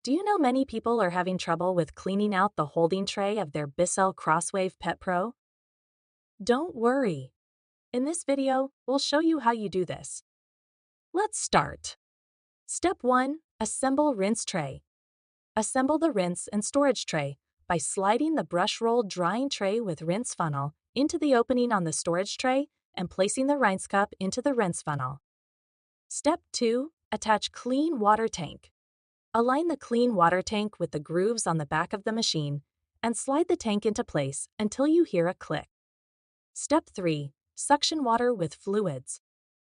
Do you know many people are having trouble with cleaning out the holding tray of their Bissell CrossWave Pet Pro? Don't worry. In this video, we'll show you how you do this. Let's start. Step 1. Assemble rinse tray. Assemble the rinse and storage tray by sliding the brush-rolled drying tray with rinse funnel into the opening on the storage tray and placing the rinse cup into the rinse funnel. Step 2. Attach clean water tank. Align the clean water tank with the grooves on the back of the machine and slide the tank into place until you hear a click. Step 3. Suction water with fluids.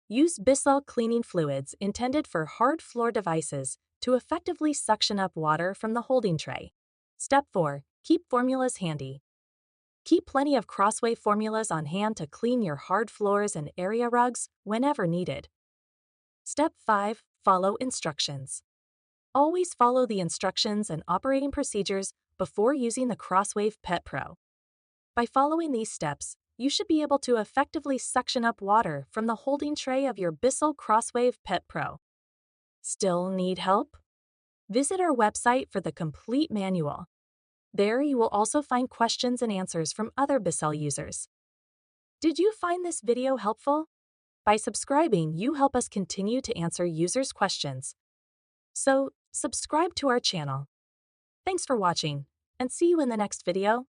Use Bissell cleaning fluids intended for hard floor devices to effectively suction up water from the holding tray. Step 4. Keep formulas handy. Keep plenty of CrossWave formulas on hand to clean your hard floors and area rugs whenever needed. Step 5. Follow instructions. Always follow the instructions and operating procedures before using the CrossWave Pet Pro. By following these steps, you should be able to effectively suction up water from the holding tray of your Bissell CrossWave Pet Pro. Still need help? Visit our website for the complete manual. There you will also find questions and answers from other Bissell users. Did you find this video helpful? By subscribing, you help us continue to answer users' questions. So, subscribe to our channel. Thanks for watching, and see you in the next video.